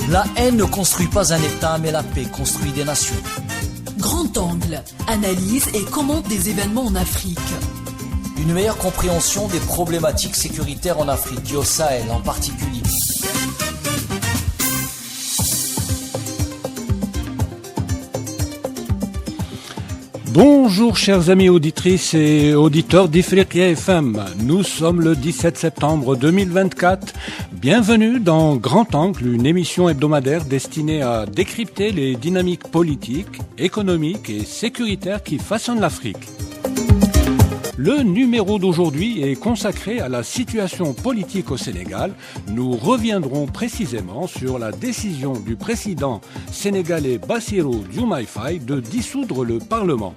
La haine ne construit pas un État, mais la paix construit des nations. Grand Angle, analyse et commente des événements en Afrique. Une meilleure compréhension des problématiques sécuritaires en Afrique et au Sahel en particulier. Bonjour chers amis auditrices et auditeurs d'Ifriqiya FM. Nous sommes le 17 septembre 2024. Bienvenue dans Grand Angle, une émission hebdomadaire destinée à décrypter les dynamiques politiques, économiques et sécuritaires qui façonnent l'Afrique. Le numéro d'aujourd'hui est consacré à la situation politique au Sénégal. Nous reviendrons précisément sur la décision du président sénégalais Bassirou Diomaye Faye de dissoudre le Parlement.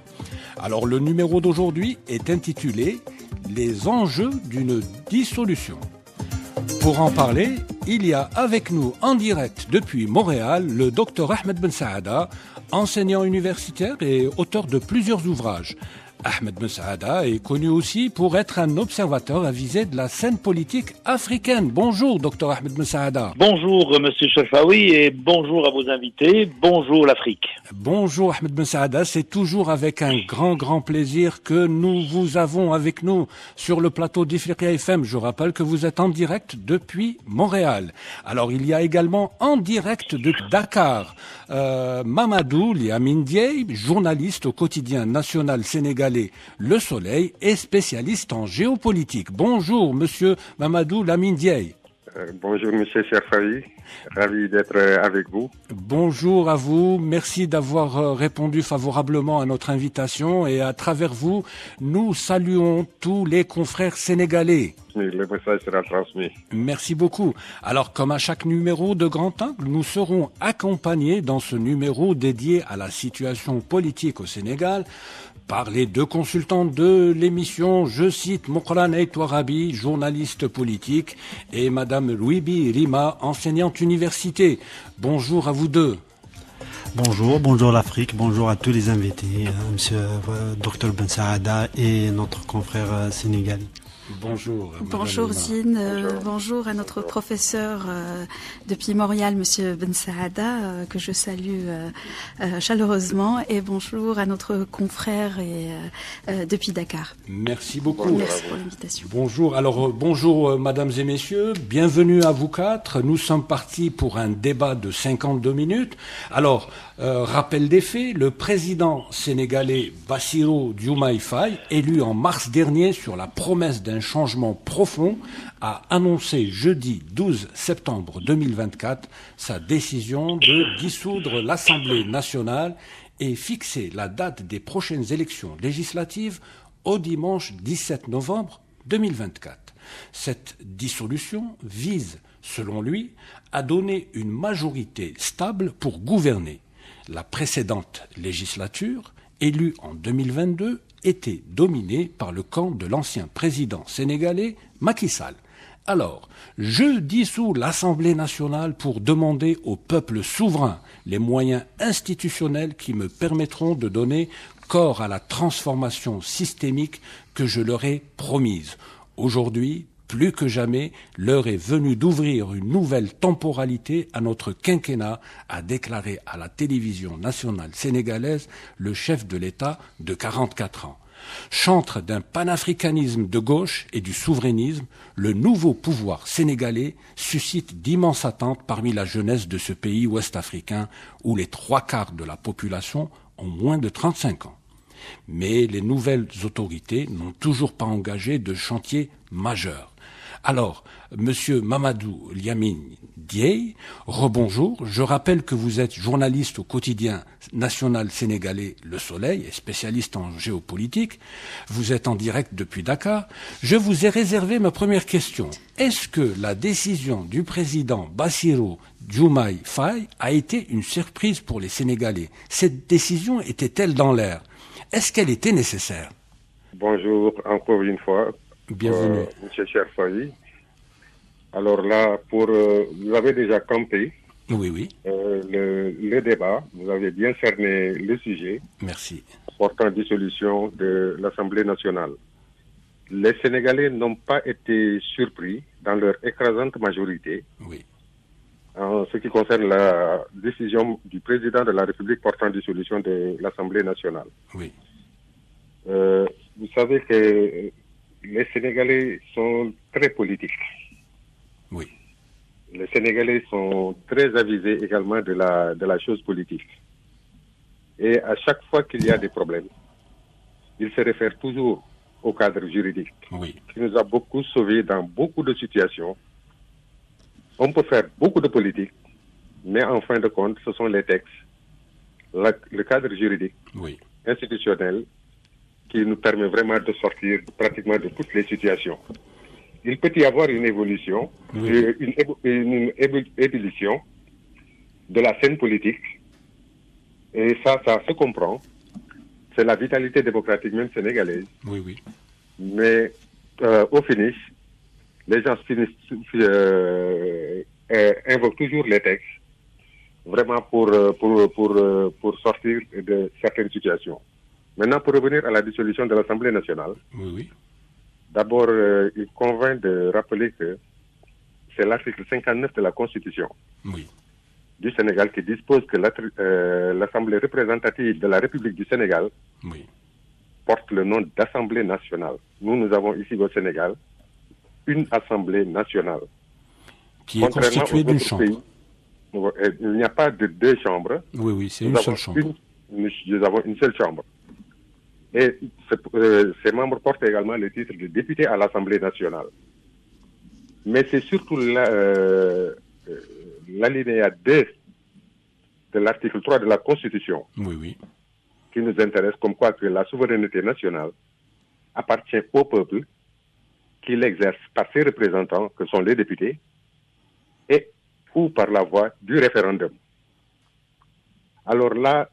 Alors le numéro d'aujourd'hui est intitulé « Les enjeux d'une dissolution ». Pour en parler, il y a avec nous en direct depuis Montréal le Dr Ahmed Ben Saada, enseignant universitaire et auteur de plusieurs ouvrages. Ahmed Ben Saada est connu aussi pour être un observateur avisé de la scène politique africaine. Bonjour, Dr Ahmed Ben Saada. Bonjour, Monsieur Cherfaoui, et bonjour à vos invités. Bonjour l'Afrique. Bonjour, Ahmed Ben Saada. C'est toujours avec un grand plaisir que nous vous avons avec nous sur le plateau d'Ifriqiya FM. Je rappelle que vous êtes en direct depuis Montréal. Alors, il y a également en direct de Dakar Mamadou Lamine Diaye, journaliste au quotidien national sénégalais Le Soleil et spécialiste en géopolitique. Bonjour, monsieur Mamadou Lamine Diaye. Bonjour, monsieur Cherfaoui. Ravi d'être avec vous. Bonjour à vous. Merci d'avoir répondu favorablement à notre invitation et à travers vous, nous saluons tous les confrères sénégalais. Le message sera transmis. Merci beaucoup. Alors, comme à chaque numéro de Grand Angle, nous serons accompagnés dans ce numéro dédié à la situation politique au Sénégal par les deux consultants de l'émission, je cite Moukran Touarabi, journaliste politique, et madame Louibi Rima, enseignante université. Bonjour à vous deux. Bonjour l'Afrique, bonjour à tous les invités, monsieur Dr Ben Saada et notre confrère sénégalais. Bonjour. Bonjour Zine, bonjour à notre professeur depuis Montréal, monsieur Ben Saada, que je salue chaleureusement, et bonjour à notre confrère depuis Dakar. Merci beaucoup. Merci pour l'invitation. Bonjour. Alors bonjour mesdames et messieurs, bienvenue à vous quatre. Nous sommes partis pour un débat de 52 minutes. Alors, rappel des faits, le président sénégalais Bassirou Diomaye Faye, élu en mars dernier sur la promesse d'un changement profond, a annoncé jeudi 12 septembre 2024 sa décision de dissoudre l'Assemblée nationale et fixer la date des prochaines élections législatives au dimanche 17 novembre 2024. Cette dissolution vise, selon lui, à donner une majorité stable pour gouverner. La précédente législature, élue en 2022, était dominée par le camp de l'ancien président sénégalais Macky Sall. Alors, je dissous l'Assemblée nationale pour demander au peuple souverain les moyens institutionnels qui me permettront de donner corps à la transformation systémique que je leur ai promise. Aujourd'hui, plus que jamais, l'heure est venue d'ouvrir une nouvelle temporalité à notre quinquennat, a déclaré à la télévision nationale sénégalaise le chef de l'État de 44 ans. Chantre d'un panafricanisme de gauche et du souverainisme, le nouveau pouvoir sénégalais suscite d'immenses attentes parmi la jeunesse de ce pays ouest-africain où les 3/4 de la population ont moins de 35 ans. Mais les nouvelles autorités n'ont toujours pas engagé de chantier majeur. Alors, monsieur Mamadou Lamine Diaye, rebonjour. Je rappelle que vous êtes journaliste au quotidien national sénégalais Le Soleil et spécialiste en géopolitique. Vous êtes en direct depuis Dakar. Je vous ai réservé ma première question. Est-ce que la décision du président Bassirou Diomaye Faye a été une surprise pour les Sénégalais? Cette décision était-elle dans l'air? Est-ce qu'elle était nécessaire? Bonjour encore une fois. Bienvenue. Monsieur Cherfaoui. Alors là, vous avez déjà campé. Oui. Le débat, vous avez bien cerné le sujet. Merci. Portant dissolution de l'Assemblée nationale. Les Sénégalais n'ont pas été surpris dans leur écrasante majorité. Oui. en ce qui concerne la décision du président de la République portant dissolution de l'Assemblée nationale. Oui. Vous savez que les Sénégalais sont très politiques. Oui. Les Sénégalais sont très avisés également de la chose politique. Et à chaque fois qu'il y a des problèmes, ils se réfèrent toujours au cadre juridique, Oui. qui nous a beaucoup sauvés dans beaucoup de situations. On peut faire beaucoup de politique, mais en fin de compte, ce sont les textes, le cadre juridique, Oui. institutionnel, qui nous permet vraiment de sortir pratiquement de toutes les situations. Il peut y avoir une évolution, Oui. une ébullition de la scène politique, et ça se comprend. C'est la vitalité démocratique même sénégalaise. Oui, oui. Mais au finish, les gens invoquent toujours les textes, vraiment pour sortir de certaines situations. Maintenant, pour revenir à la dissolution de l'Assemblée nationale, Oui, oui. d'abord, il convient de rappeler que c'est l'article 59 de la Constitution Oui. du Sénégal qui dispose que l'Assemblée représentative de la République du Sénégal Oui. porte le nom d'Assemblée nationale. Nous avons ici au Sénégal une Assemblée nationale. Qui est constituée d'une chambre. Il n'y a pas de deux chambres. Oui, oui, c'est une seule chambre. Nous avons une seule chambre. Et ces membres portent également le titre de député à l'Assemblée nationale. Mais c'est surtout l'alinéa 2 de l'article 3 de la Constitution Oui, oui. qui nous intéresse, comme quoi que la souveraineté nationale appartient au peuple, qui l'exerce par ses représentants, que sont les députés, et ou par la voie du référendum. Alors là,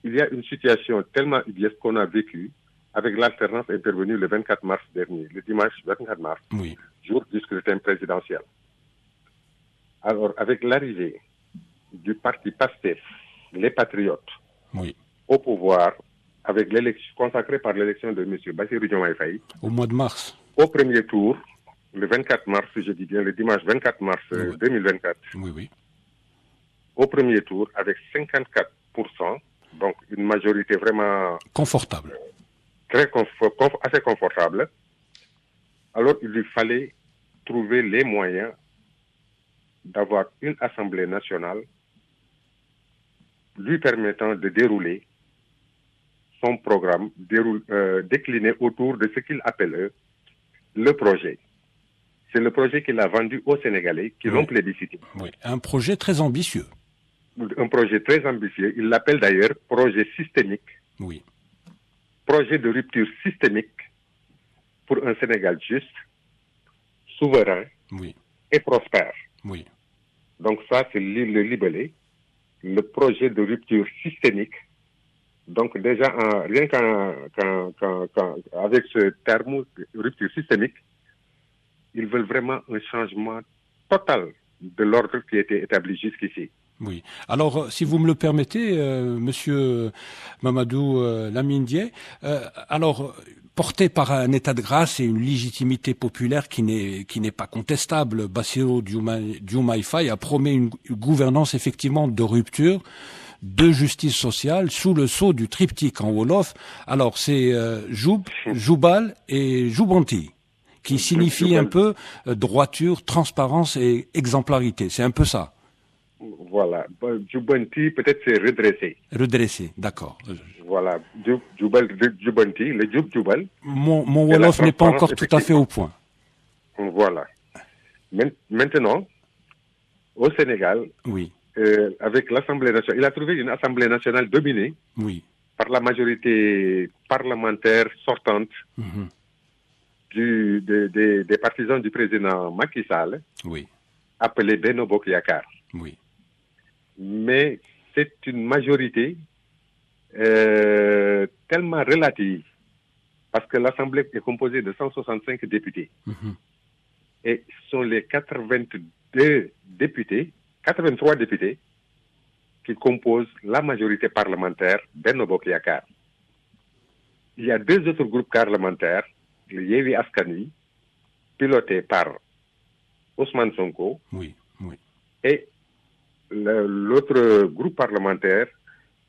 il y a une situation tellement ubuesque qu'on a vécue avec l'alternance intervenue le 24 mars dernier, le dimanche 24 mars, Oui. jour du scrutin présidentiel. Alors, avec l'arrivée du parti PASTEF, les Patriotes, Oui. au pouvoir, avec l'élection consacrée par l'élection de M. Bassirou Diomaye Faye, Au mois de mars. au premier tour, le 24 mars, je dis bien le dimanche 24 mars Oui. 2024, Oui, oui. au premier tour, avec 54%, donc une majorité vraiment Confortable. assez confortable. Alors, il lui fallait trouver les moyens d'avoir une Assemblée nationale lui permettant de dérouler son programme décliné autour de ce qu'il appelle eux, le projet. C'est le projet qu'il a vendu aux Sénégalais qui l'ont plébiscité. Oui. Un projet très ambitieux. Un projet très ambitieux. Il l'appelle d'ailleurs projet systémique. Oui. Projet de rupture systémique pour un Sénégal juste, souverain Oui. et prospère. Oui. Donc ça, c'est le libellé, le projet de rupture systémique. Donc déjà, rien avec ce terme rupture systémique, ils veulent vraiment un changement total de l'ordre qui était établi jusqu'ici. Oui. Alors, si vous me le permettez, Monsieur Mamadou Lamine Dié, alors porté par un état de grâce et une légitimité populaire qui n'est pas contestable, Bassirou Diomaye Faye a promis une gouvernance effectivement de rupture, de justice sociale sous le sceau du triptyque en wolof. Alors c'est Joub, Joubal et Joubanti, qui signifie un peu droiture, transparence et exemplarité. C'est un peu ça. Voilà. Joubanti, peut-être c'est redressé. Redressé, d'accord. Voilà. Joubanti, le Joubal. Mon wolof n'est pas encore tout à fait au point. Voilà. Maintenant, au Sénégal, oui. Avec l'Assemblée nationale, il a trouvé une Assemblée nationale dominée par la majorité parlementaire sortante des partisans du président Macky Sall, appelé Benno Bokk Yakaar. Oui. Mais c'est une majorité tellement relative, parce que l'Assemblée est composée de 165 députés. Et ce sont les 83 députés qui composent la majorité parlementaire Benno Bokk Yakaar. Il y a deux autres groupes parlementaires, le Yewwi Askan Wi, piloté par Ousmane Sonko, et l'autre groupe parlementaire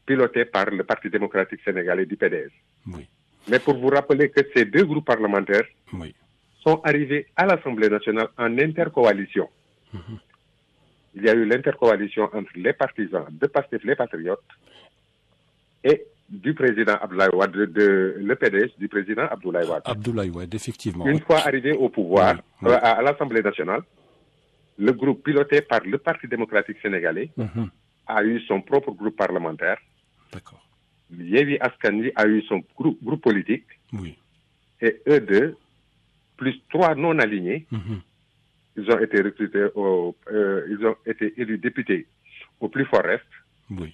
piloté par le Parti démocratique sénégalais du PDS. Oui. Mais pour vous rappeler que ces deux groupes parlementaires Oui. sont arrivés à l'Assemblée nationale en intercoalition. Il y a eu l'intercoalition entre les partisans de Pastef les Patriotes et du président Abdoulaye Wade, le PDS du président Abdoulaye Wade. Abdoulaye Wade, effectivement. Une fois arrivé au pouvoir, Oui, oui. à l'Assemblée nationale, le groupe piloté par le Parti démocratique sénégalais a eu son propre groupe parlementaire. D'accord. Yewwi Askan Wi a eu son groupe politique. Oui. Et eux deux, plus 3 non alignés, ils ont été recrutés, ils ont été élus députés au plus fort reste. Oui.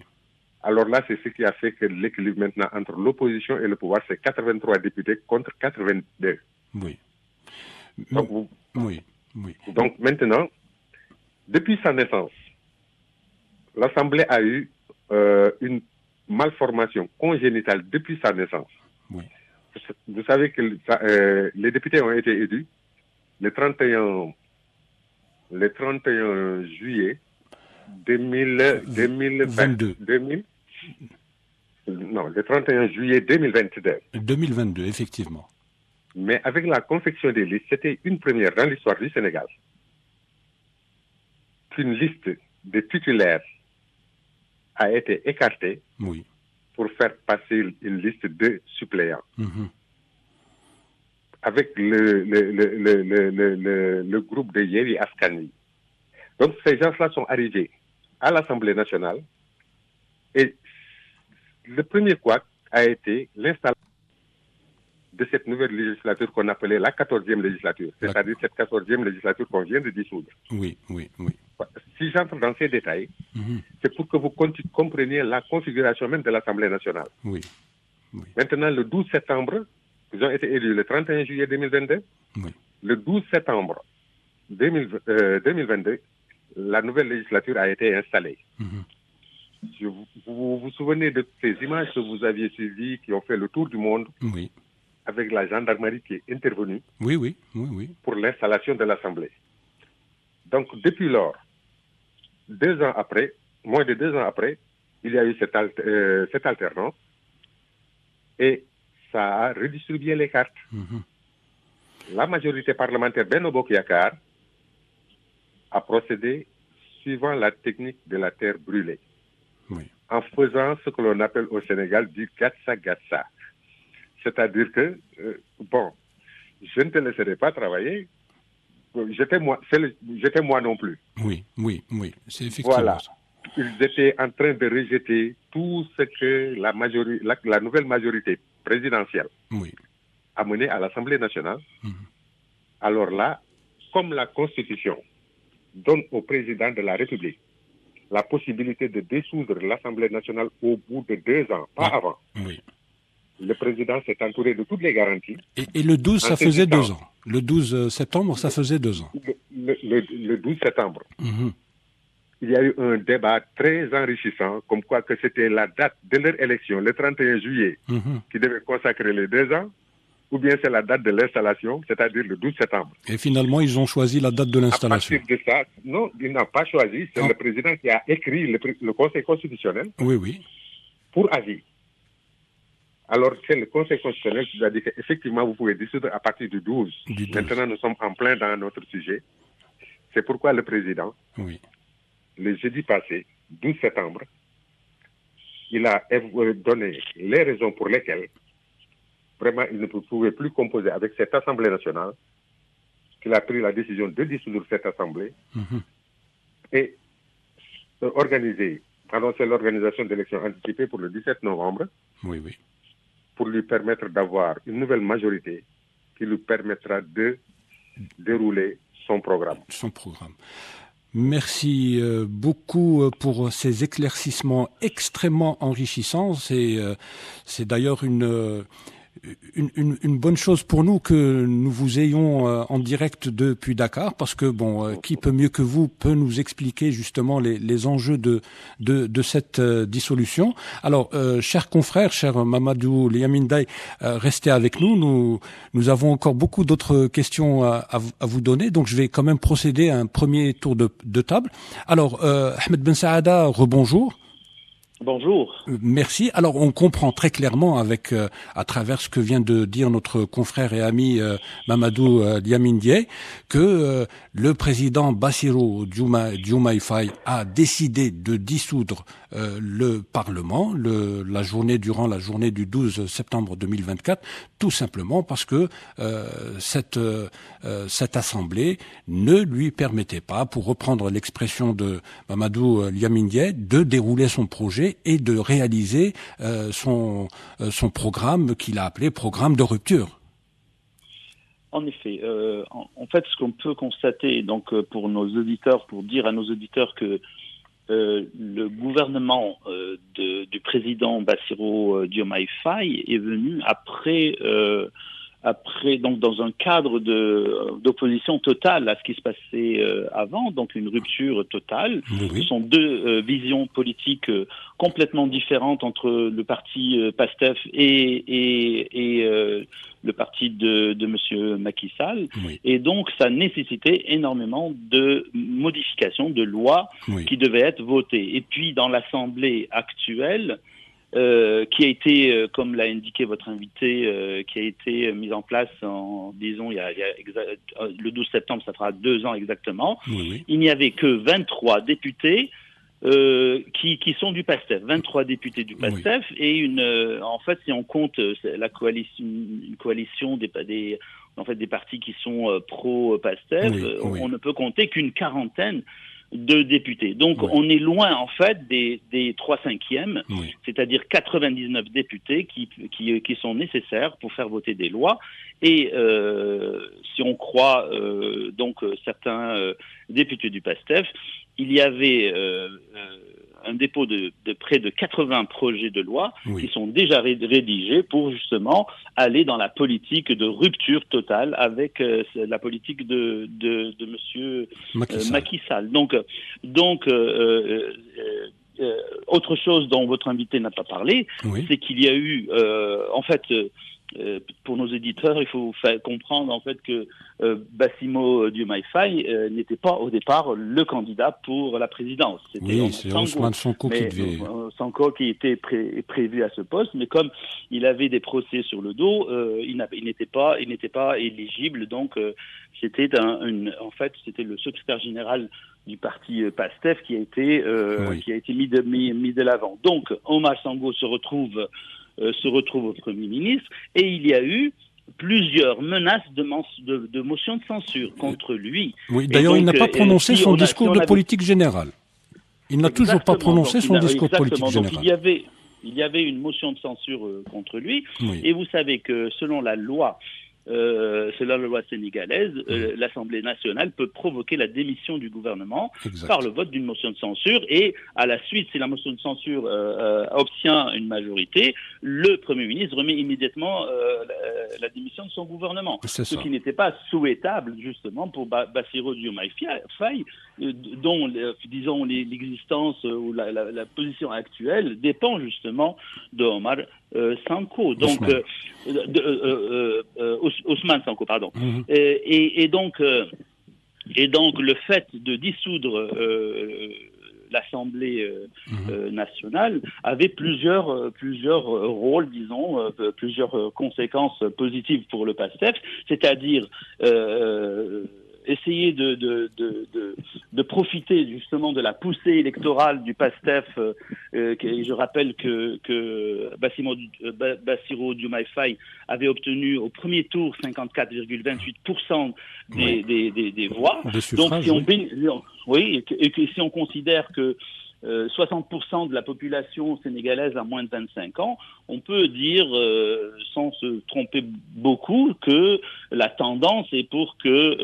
Alors là, c'est ce qui a fait que l'équilibre maintenant entre l'opposition et le pouvoir, c'est 83 députés contre 82. Oui. Donc, Oui. Oui. donc maintenant, depuis sa naissance, l'Assemblée a eu une malformation congénitale depuis sa naissance. Oui. Vous savez que les députés ont été élus le 31 juillet 2022. Non, le 31 juillet 2022. 2022, effectivement. Mais avec la confection des listes, c'était une première dans l'histoire du Sénégal qu'une liste de titulaires a été écartée Oui. pour faire passer une liste de suppléants. Avec le groupe de Yewwi Askan Wi. Donc ces gens-là sont arrivés à l'Assemblée nationale et le premier couac a été l'installation de cette nouvelle législature qu'on appelait la 14e législature, c'est-à-dire cette 14e législature qu'on vient de dissoudre. Oui, oui, oui. Si j'entre dans ces détails, c'est pour que vous compreniez la configuration même de l'Assemblée nationale. Oui. Oui. Maintenant, le 12 septembre, ils ont été élus le 31 juillet 2022. Oui. Le 12 septembre 2022, la nouvelle législature a été installée. Vous vous souvenez de ces images que vous aviez suivies, qui ont fait le tour du monde, Oui. avec la gendarmerie qui est intervenue Oui, oui, oui, oui. pour l'installation de l'Assemblée. Donc, depuis lors, 2 ans après, moins de 2 ans après, il y a eu cette alternance et ça a redistribué les cartes. La majorité parlementaire Benno Bokk Yakaar a procédé suivant la technique de la terre brûlée, en faisant ce que l'on appelle au Sénégal du gatsa-gatsa. C'est-à-dire que, je ne te laisserai pas travailler, j'étais moi non plus. Oui, oui, oui, c'est effectivement Voilà. ça. Ils étaient en train de rejeter tout ce que la nouvelle majorité présidentielle a mené à l'Assemblée nationale. Alors là, comme la Constitution donne au président de la République la possibilité de dissoudre l'Assemblée nationale au bout de 2 ans, pas avant. Oui. Le président s'est entouré de toutes les garanties. Et le 12, ça faisait 2 ans. Le 12 septembre, ça faisait 2 ans. Le 12 septembre. Il y a eu un débat très enrichissant, comme quoi que c'était la date de leur élection, le 31 juillet, qui devait consacrer les 2 ans, ou bien c'est la date de l'installation, c'est-à-dire le 12 septembre. Et finalement, ils ont choisi la date de l'installation. À partir de ça, non, ils n'ont pas choisi. C'est le président qui a écrit le Conseil constitutionnel pour avis. Alors, c'est le Conseil constitutionnel qui a dit qu'effectivement, vous pouvez dissoudre à partir du 12. Maintenant, nous sommes en plein dans notre sujet. C'est pourquoi le président, le jeudi passé, 12 septembre, il a donné les raisons pour lesquelles vraiment il ne pouvait plus composer avec cette Assemblée nationale, qu'il a pris la décision de dissoudre cette Assemblée et annoncer l'organisation d'élections anticipées pour le 17 novembre. Pour lui permettre d'avoir une nouvelle majorité qui lui permettra de dérouler son programme. Merci beaucoup pour ces éclaircissements extrêmement enrichissants. C'est d'ailleurs une bonne chose pour nous que nous vous ayons en direct depuis Dakar, parce que qui peut mieux que vous peut nous expliquer justement les enjeux de cette dissolution. Alors, chers confrères, cher Mamadou Liamindaï, restez avec nous. Nous avons encore beaucoup d'autres questions à vous donner, donc je vais quand même procéder à un premier tour de table. Alors, Ahmed Ben Saada, rebonjour. Bonjour. Merci. Alors, on comprend très clairement à travers ce que vient de dire notre confrère et ami Mamadou Liamindaï, que le président Bassirou Diomaye Faye a décidé de dissoudre le Parlement durant la journée du 12 septembre 2024, tout simplement parce que cette assemblée ne lui permettait pas, pour reprendre l'expression de Mamadou Liamindaï, de dérouler son projet et de réaliser son programme qu'il a appelé programme de rupture. En effet, en fait, ce qu'on peut constater, donc pour nos auditeurs, pour dire à nos auditeurs que le gouvernement du président Bassirou Diomaye Faye est venu après, donc dans un cadre d'opposition totale à ce qui se passait avant, donc une rupture totale. Oui. Ce sont deux visions politiques complètement différentes entre le parti PASTEF et le parti de Monsieur Macky Sall. Oui. Et donc, ça nécessitait énormément de modifications de lois qui devaient être votées. Et puis, dans l'Assemblée actuelle, qui a été, comme l'a indiqué votre invité, qui a été mise en place le 12 septembre, ça fera 2 ans exactement. Oui. Il n'y avait que 23 députés qui sont du PASTEF, 23 députés du PASTEF, et en fait, si on compte une coalition des partis qui sont pro-PASTEF, on ne peut compter qu'une quarantaine de députés. Donc, on est loin, en fait, des 3/5e, c'est-à-dire 99 députés qui sont nécessaires pour faire voter des lois. Et si on croit donc certains députés du PASTEF, il y avait un dépôt de près de 80 projets de loi qui sont déjà rédigés pour justement aller dans la politique de rupture totale avec la politique de Monsieur Macky Sall. Donc autre chose dont votre invité n'a pas parlé, c'est qu'il y a eu pour nos éditeurs, il faut comprendre en fait que Bassirou Diomaye Faye n'était pas au départ le candidat pour la présidence. C'est Ousmane Sonko qui devait... Sonko qui était prévu à ce poste, mais comme il avait des procès sur le dos, il n'était pas éligible. Donc c'était c'était le secrétaire général du parti PASTEF qui a été mis de l'avant. Donc Omar Sango se retrouve au Premier ministre, et il y a eu plusieurs menaces de motion de censure contre lui. Oui, d'ailleurs, il n'a pas prononcé son discours de politique générale. Il n'a toujours pas prononcé son discours de politique générale. Donc, il y avait une motion de censure contre lui, et vous savez que selon la loi sénégalaise, l'Assemblée nationale peut provoquer la démission du gouvernement par le vote d'une motion de censure, et à la suite, si la motion de censure obtient une majorité, le Premier ministre remet immédiatement la démission de son gouvernement. Ce qui n'était pas souhaitable justement pour Bassirou Diomaye Faye, dont disons l'existence ou la position actuelle dépend justement de Omar Sanko, donc Ousmane Sanko, pardon. Et donc le fait de dissoudre l'Assemblée nationale avait plusieurs rôles, disons, plusieurs conséquences positives pour le PASTEF, c'est-à-dire essayer de profiter justement de la poussée électorale du PASTEF. Je rappelle que Bassirou Diomaye Faye avait obtenu au premier tour 54,28% des voix. Des suffrages, donc si on considère que 60% de la population sénégalaise a moins de 25 ans, on peut dire, sans se tromper beaucoup, que la tendance est pour que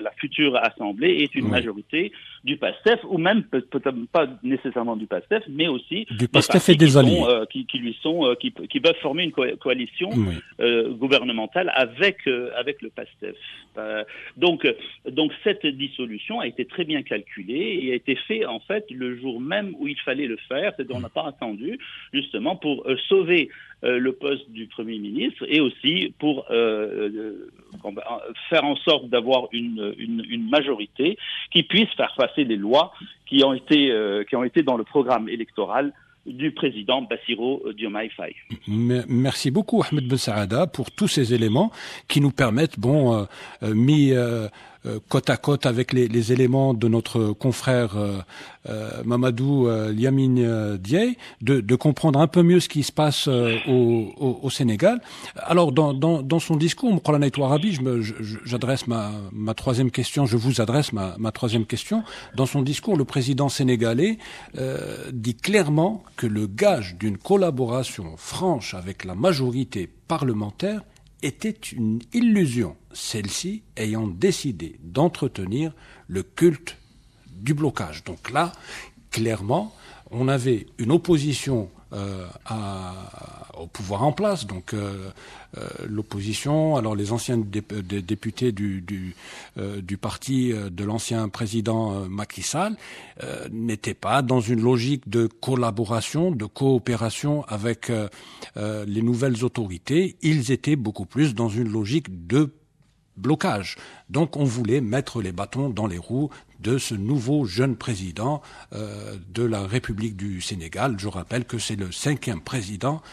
la future Assemblée ait une majorité du PASTEF, ou même peut-être pas nécessairement du PASTEF, mais aussi du PASTEF et des alliés qui peuvent former une coalition gouvernementale avec le PASTEF. Donc cette dissolution a été très bien calculée et a été faite en fait le jour même où il fallait le faire, c'est-à-dire on n'a pas attendu justement pour sauver le poste du Premier ministre et aussi pour faire en sorte d'avoir une majorité qui puisse faire passer les lois qui ont été dans le programme électoral du président Bassirou Diomaye Faye. Merci beaucoup Ahmed Ben Saada pour tous ces éléments qui nous permettent, mis côte à côte avec les éléments de notre confrère Mamadou Liamine Dieye, de comprendre un peu mieux ce qui se passe au Sénégal. Alors dans son discours, Moukhala Touarabi, j'adresse ma troisième question, je vous adresse ma troisième question. Dans son discours, le président sénégalais dit clairement que le gage d'une collaboration franche avec la majorité parlementaire était une illusion, celle-ci ayant décidé d'entretenir le culte du blocage. Donc là, clairement, on avait une opposition au pouvoir en place, donc l'opposition, alors les anciens députés du parti de l'ancien président Macky Sall n'étaient pas dans une logique de collaboration, de coopération avec les nouvelles autorités, ils étaient beaucoup plus dans une logique de blocage. Donc on voulait mettre les bâtons dans les roues de ce nouveau jeune président de la République du Sénégal. Je rappelle que c'est le 5e président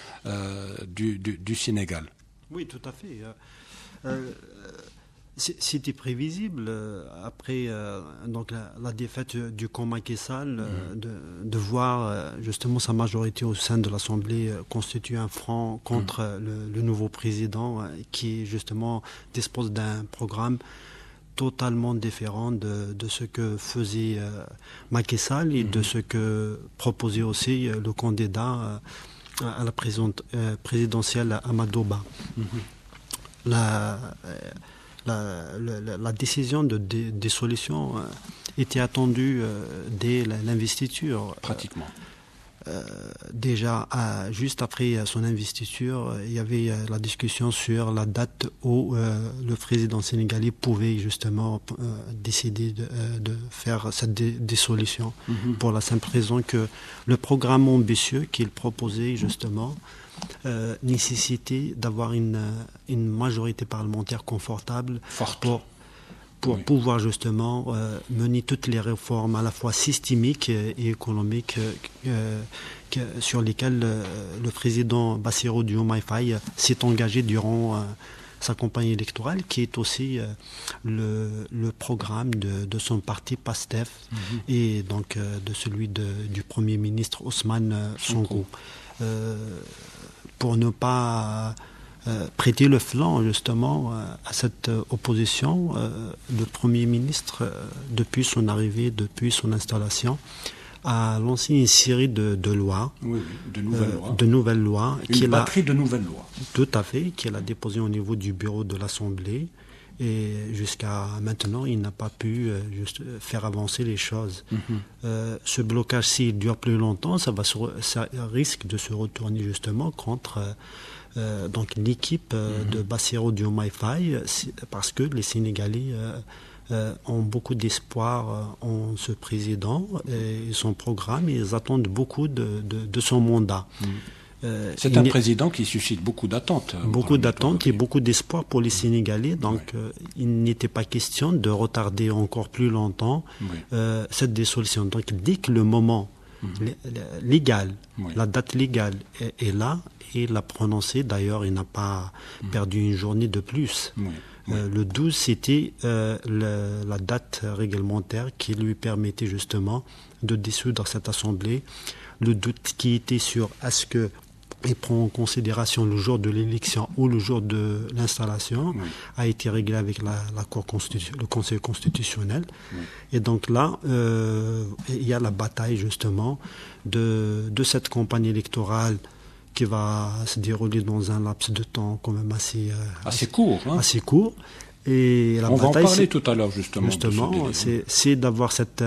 du Sénégal. Oui, tout à fait. C'était prévisible après donc la défaite du camp Macky Sall de voir justement sa majorité au sein de l'Assemblée constituer un front contre le nouveau président qui justement dispose d'un programme totalement différent de ce que faisait Macky Sall et de ce que proposait aussi le candidat à la présidentielle Amadou Ba. La décision de dissolution était attendue dès l'investiture. Pratiquement. Déjà, juste après son investiture, il y avait la discussion sur la date où le président sénégalais pouvait justement décider de faire cette dissolution, pour la simple raison que le programme ambitieux qu'il proposait justement nécessitait d'avoir une majorité parlementaire confortable pour pouvoir justement mener toutes les réformes à la fois systémiques et économiques sur lesquelles le président Bassirou Diomaye Faye s'est engagé durant sa campagne électorale, qui est aussi le programme de son parti PASTEF et donc de celui du Premier ministre Ousmane Sonko. Pour ne pas prêter le flanc justement à cette opposition, le Premier ministre, depuis son arrivée, depuis son installation, a lancé une série de lois, de nouvelles lois. Une batterie de nouvelles lois. Tout à fait, qu'elle a déposé au niveau du bureau de l'Assemblée. Et jusqu'à maintenant, il n'a pas pu faire avancer les choses. Ce blocage, s'il dure plus longtemps, ça risque de se retourner justement contre donc l'équipe de Bassirou Diomaye Faye, parce que les Sénégalais ont beaucoup d'espoir en ce président et son programme. Ils attendent beaucoup de son mandat. C'est un président qui suscite beaucoup d'attentes. Beaucoup d'attentes et beaucoup d'espoir pour les Sénégalais. Donc, il n'était pas question de retarder encore plus longtemps cette dissolution. Donc, dès que le moment légal, la date légale est là, et l'a prononcé. D'ailleurs, il n'a pas perdu une journée de plus. Le 12, c'était la date réglementaire qui lui permettait justement de dissoudre cette assemblée. Le doute qui était sur est-ce que et prend en considération le jour de l'élection ou le jour de l'installation, a été réglé avec le Conseil constitutionnel. Et donc là, il y a la bataille justement de cette campagne électorale qui va se dérouler dans un laps de temps quand même assez court. Assez court. Et la On bataille, va en parler tout à l'heure justement. C'est d'avoir cette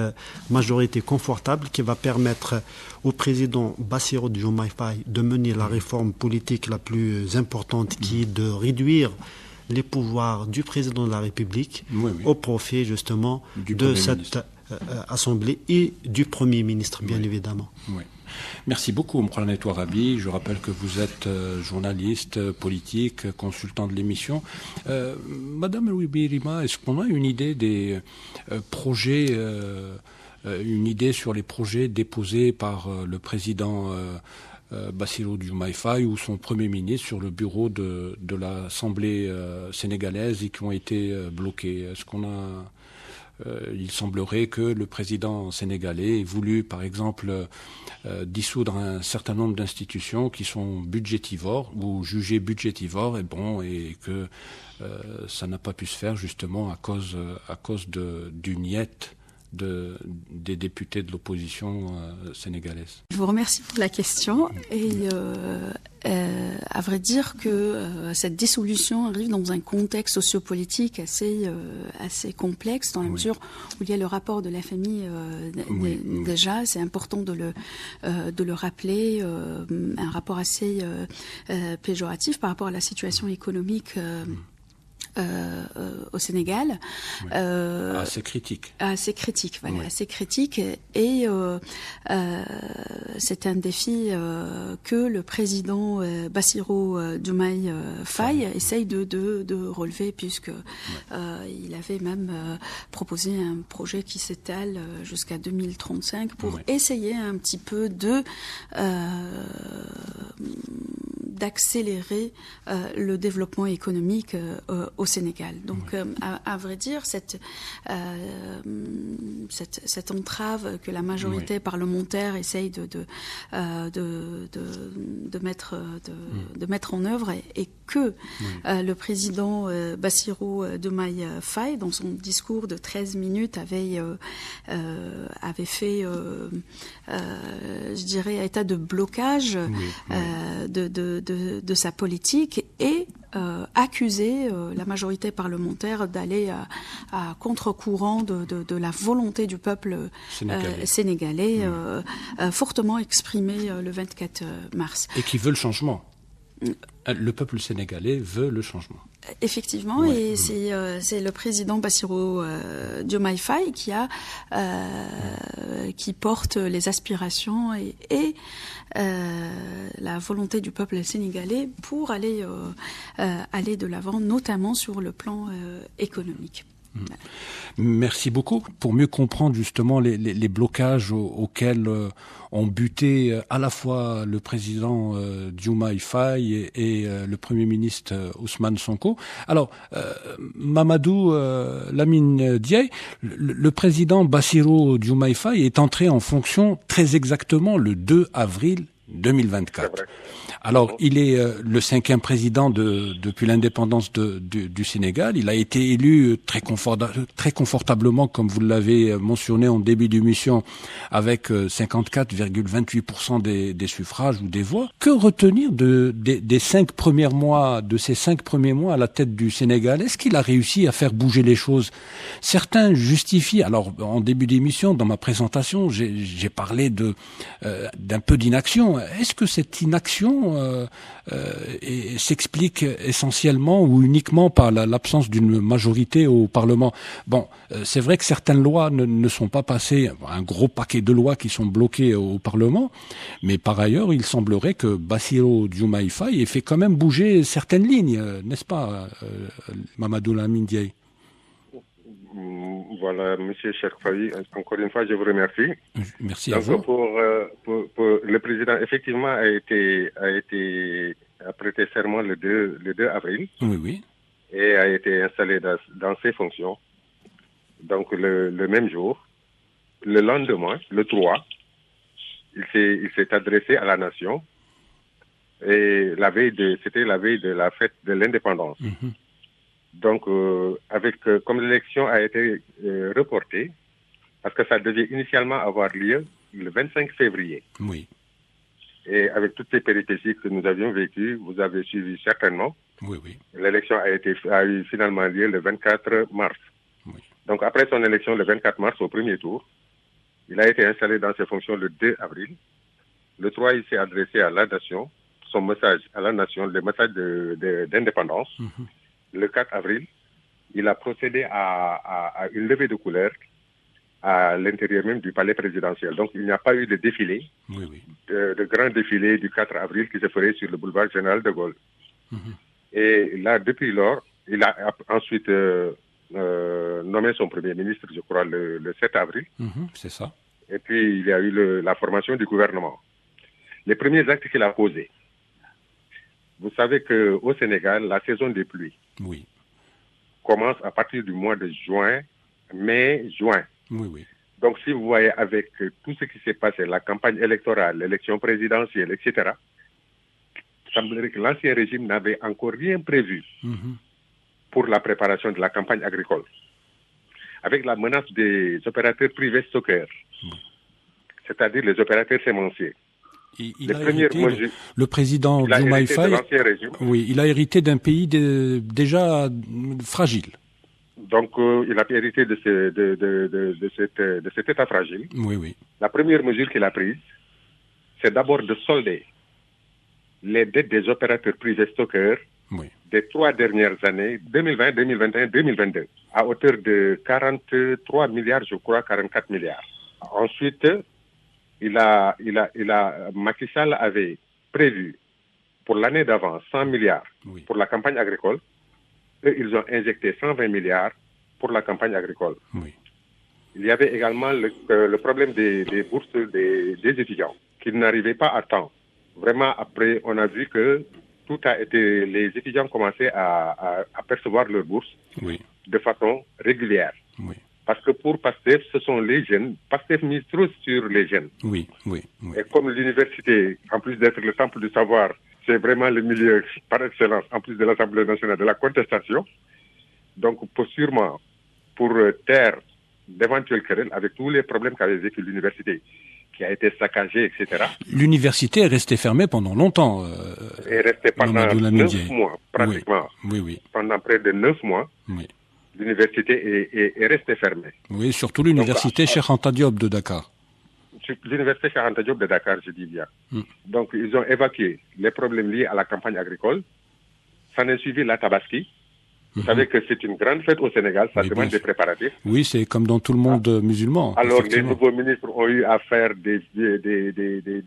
majorité confortable qui va permettre au président Bassirou Diomaye Faye de mener la réforme politique la plus importante qui est de réduire les pouvoirs du président de la République au profit justement de cette Assemblée et du Premier ministre, bien évidemment. Oui. Merci beaucoup, Mprana Touarabi. Je rappelle que vous êtes journaliste, politique, consultant de l'émission. Madame Louis-Birima, est-ce qu'on a une idée des projets, une idée sur les projets déposés par le président Bassirou Diomaye Faye ou son Premier ministre sur le bureau de l'Assemblée sénégalaise et qui ont été bloqués? Est-ce qu'on a... il semblerait que le président sénégalais ait voulu, par exemple, dissoudre un certain nombre d'institutions qui sont budgétivores ou jugées budgétivores, et que ça n'a pas pu se faire justement à cause du niet des députés de l'opposition sénégalaise. Je vous remercie pour la question et à vrai dire que cette dissolution arrive dans un contexte sociopolitique assez complexe dans la mesure où il y a le rapport de la famille déjà, c'est important de le rappeler, un rapport assez péjoratif par rapport à la situation économique au Sénégal. Assez critique. Assez critique, voilà, assez critique. Et c'est un défi que le président Bassirou Diomaye Faye essaye de relever, puisque il avait même proposé un projet qui s'étale jusqu'à 2035 pour essayer un petit peu d'accélérer le développement économique au Sénégal. Donc, à vrai dire, cette entrave que la majorité parlementaire essaye de mettre en œuvre et que le président Bassirou Diomaye Faye, dans son discours de 13 minutes, avait fait, je dirais, état de blocage de sa politique et accuser la majorité parlementaire d'aller à contre-courant de la volonté du peuple sénégalais fortement exprimée le 24 mars. Et qui veut le changement. Le peuple sénégalais veut le changement. Effectivement, et c'est le président Bassirou Diomaye Faye qui porte les aspirations et la volonté du peuple sénégalais pour aller de l'avant, notamment sur le plan économique. Voilà. Merci beaucoup. Pour mieux comprendre justement les blocages auxquels ont buté à la fois le président Diomaye Faye et le Premier ministre Ousmane Sonko. Alors, Mamadou Lamine Diaye, le président Bassirou Diomaye Faye est entré en fonction très exactement le 2 avril 2024. Alors, il est le 5e président depuis l'indépendance du Sénégal. Il a été élu très confortablement, comme vous l'avez mentionné en début d'émission, avec 54,28% des suffrages ou des voix. Que retenir des 5 premiers mois, de ces 5 premiers mois à la tête du Sénégal? Est-ce qu'il a réussi à faire bouger les choses? Certains justifient. Alors, en début d'émission, dans ma présentation, j'ai parlé d'un peu d'inaction. Est-ce que cette inaction s'explique essentiellement ou uniquement par l'absence d'une majorité au Parlement? Bon, c'est vrai que certaines lois ne sont pas passées, un gros paquet de lois qui sont bloquées au Parlement, mais par ailleurs, il semblerait que Bassirou Diomaye Faye ait fait quand même bouger certaines lignes, n'est-ce pas, Mamadou Lamine Diaye? Voilà, Monsieur Cheikh Faye, encore une fois, je vous remercie. Merci donc, à vous. Pour le président, effectivement, a prêté serment le 2 avril. Oui. Et a été installé dans ses fonctions. Donc, le même jour, le lendemain, le 3, il s'est adressé à la nation Et c'était la veille de la fête de l'indépendance. Donc, comme l'élection a été reportée, parce que ça devait initialement avoir lieu le 25 février. Oui. Et avec toutes ces péripéties que nous avions vécues, vous avez suivi certainement. Oui, oui. L'élection a eu finalement lieu le 24 mars. Oui. Donc, après son élection le 24 mars, au premier tour, il a été installé dans ses fonctions le 2 avril. Le 3, il s'est adressé à la nation, son message à la nation, le message d'indépendance. Le 4 avril, il a procédé à une levée de couleur à l'intérieur même du palais présidentiel. Donc, il n'y a pas eu de défilé, de grand défilé du 4 avril qui se ferait sur le boulevard Général de Gaulle. Et là, depuis lors, il a ensuite nommé son premier ministre, je crois, le 7 avril. C'est ça. Et puis, il y a eu la formation du gouvernement. Les premiers actes qu'il a posés. Vous savez qu'au Sénégal, la saison des pluies commence à partir du mois de juin, mai-juin. Donc, si vous voyez avec tout ce qui s'est passé, la campagne électorale, l'élection présidentielle, etc., il semblerait que l'ancien régime n'avait encore rien prévu pour la préparation de la campagne agricole. Avec la menace des opérateurs privés stockeurs, c'est-à-dire les opérateurs sémenciers. Le président Diomaye Faye, il a hérité d'un pays déjà fragile. Donc, il a hérité de cet état fragile. La première mesure qu'il a prise, c'est d'abord de solder les dettes des opérateurs privés stockeurs des 3 dernières années, 2020, 2021, 2022, à hauteur de 43 milliards, je crois, 44 milliards. Ensuite, Macky Sall avait prévu pour l'année d'avant 100 milliards pour la campagne agricole. Et ils ont injecté 120 milliards pour la campagne agricole. Il y avait également le problème des bourses des étudiants qui n'arrivaient pas à temps. Vraiment, après, on a vu que les étudiants commençaient à percevoir leurs bourses de façon régulière. Parce que pour PASTEF, ce sont les jeunes. PASTEF mise trop sur les jeunes. Et comme l'université, en plus d'être le temple du savoir, c'est vraiment le milieu par excellence, en plus de l'Assemblée nationale, de la contestation. Donc, pour taire d'éventuelles querelles avec tous les problèmes qu'avait vécu l'université, qui a été saccagée, etc. L'université est restée fermée pendant longtemps. Est restée pendant 9 mois, pratiquement. Pendant près de 9 mois. L'université est restée fermée. Oui, surtout l'université Cheikh Anta Diop de Dakar. L'université Cheikh Anta Diop de Dakar, je dis bien. Donc, ils ont évacué les problèmes liés à la campagne agricole. Ça a suivi la Tabaski. Vous savez que c'est une grande fête au Sénégal, ça demande des préparatifs. Oui, c'est comme dans tout le monde musulman. Alors, les nouveaux ministres ont eu à faire des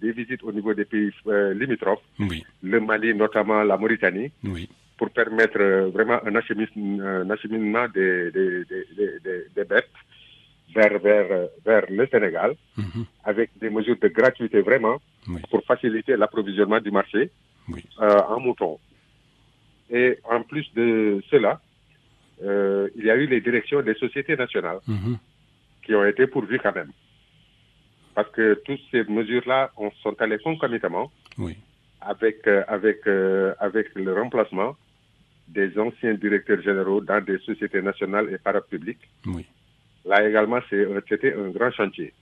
visites au niveau des pays limitrophes. Le Mali, notamment la Mauritanie. Pour permettre vraiment un acheminement des bêtes vers le Sénégal, avec des mesures de gratuité vraiment, pour faciliter l'approvisionnement du marché en moutons. Et en plus de cela, il y a eu les directions des sociétés nationales qui ont été pourvues quand même. Parce que toutes ces mesures-là sont allées concomitamment avec le remplacement des anciens directeurs généraux dans des sociétés nationales et parapubliques. Là également, c'était un grand chantier.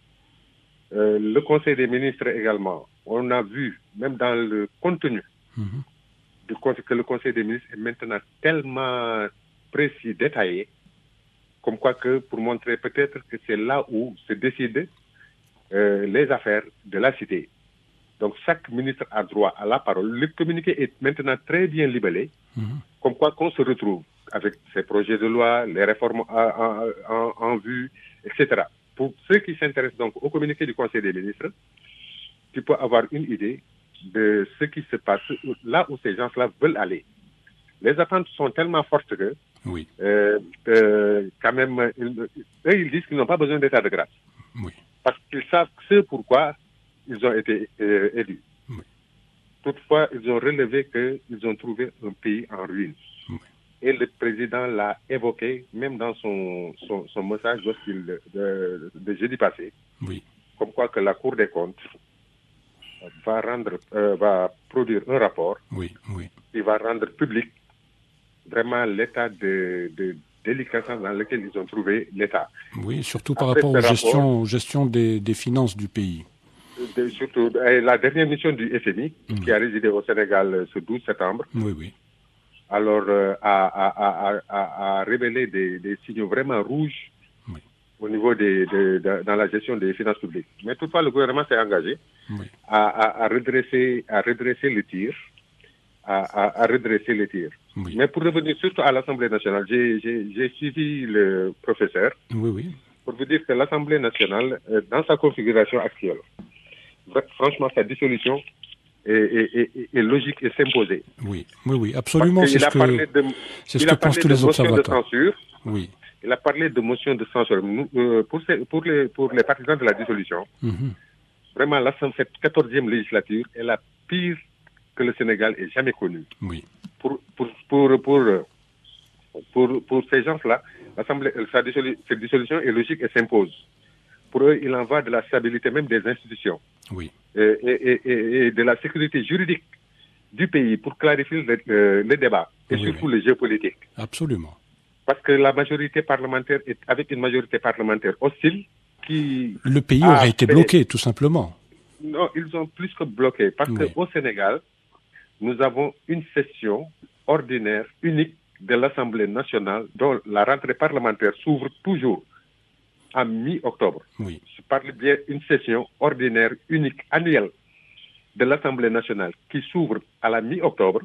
Le Conseil des ministres également, on a vu, même dans le contenu, que le Conseil des ministres est maintenant tellement précis, détaillé, comme quoi que pour montrer peut-être que c'est là où se décident les affaires de la cité. Donc chaque ministre a droit à la parole. Le communiqué est maintenant très bien libellé, comme quoi qu'on se retrouve avec ces projets de loi, les réformes en vue, etc. Pour ceux qui s'intéressent donc au communiqué du Conseil des ministres, tu peux avoir une idée de ce qui se passe là où ces gens-là veulent aller. Les attentes sont tellement fortes que, quand même, eux, ils disent qu'ils n'ont pas besoin d'état de grâce. Parce qu'ils savent ce pourquoi ils ont été élus. Toutefois, ils ont relevé qu'ils ont trouvé un pays en ruine. Et le président l'a évoqué, même dans son message de jeudi passé, comme quoi que la Cour des comptes va produire un rapport Oui. qui va rendre public vraiment l'état de déliquescence dans lequel ils ont trouvé l'État. Oui, surtout par rapport aux gestions des finances du pays. Surtout la dernière mission du FMI, qui a résidé au Sénégal ce 12 septembre, alors a révélé des signaux vraiment rouges au niveau dans la gestion des finances publiques. Mais toutefois, le gouvernement s'est engagé à redresser le tir, à redresser les tirs. Mais pour revenir surtout à l'Assemblée nationale, j'ai suivi le professeur pour vous dire que l'Assemblée nationale, dans sa configuration actuelle, franchement, sa dissolution est logique et s'imposée. Oui, absolument. C'est ce que pensent tous les observateurs. Oui. Il a parlé de motion de censure. Pour les partisans de la dissolution, vraiment, cette 14e législature est la pire que le Sénégal ait jamais connue. Oui. Pour ces gens-là, cette dissolution est logique et s'impose. Pour eux, il en va de la stabilité même des institutions. Oui. Et de la sécurité juridique du pays pour clarifier les débats et surtout les jeux politiques. Absolument. Parce que la majorité parlementaire est avec une majorité parlementaire hostile qui... Le pays aurait été bloqué, tout simplement. Non, ils ont plus que bloqué. Parce qu'au Sénégal, nous avons une session ordinaire unique de l'Assemblée nationale dont la rentrée parlementaire s'ouvre toujours en mi-octobre. Oui. Je parle bien d'une session ordinaire unique annuelle de l'Assemblée nationale qui s'ouvre à la mi-octobre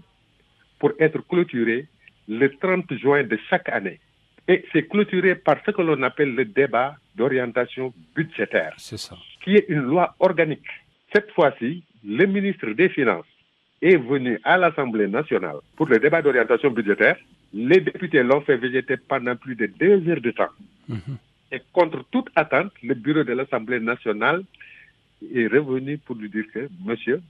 pour être clôturée le 30 juin de chaque année. Et c'est clôturé par ce que l'on appelle le débat d'orientation budgétaire. C'est ça. Qui est une loi organique. Cette fois-ci, le ministre des Finances est venu à l'Assemblée nationale pour le débat d'orientation budgétaire. Les députés l'ont fait végéter pendant plus de 2 heures de temps. Et contre toute attente, le bureau de l'Assemblée nationale est revenu pour lui dire que, monsieur,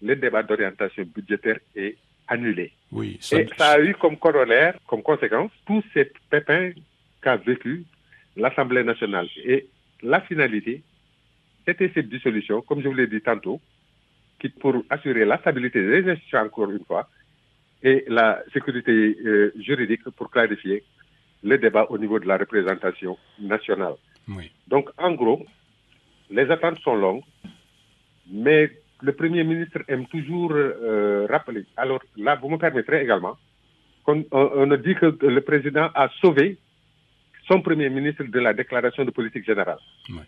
le débat d'orientation budgétaire est annulé. Oui, et ça a eu comme corollaire, comme conséquence, tous ces pépins qu'a vécu l'Assemblée nationale. Et la finalité, c'était cette dissolution, comme je vous l'ai dit tantôt, qui pour assurer la stabilité des institutions, encore une fois, et la sécurité juridique pour clarifier le débat au niveau de la représentation nationale. Oui. Donc, en gros, les attentes sont longues, mais le Premier ministre aime toujours rappeler. Alors là, vous me permettrez également, on a dit que le président a sauvé son Premier ministre de la déclaration de politique générale. Oui.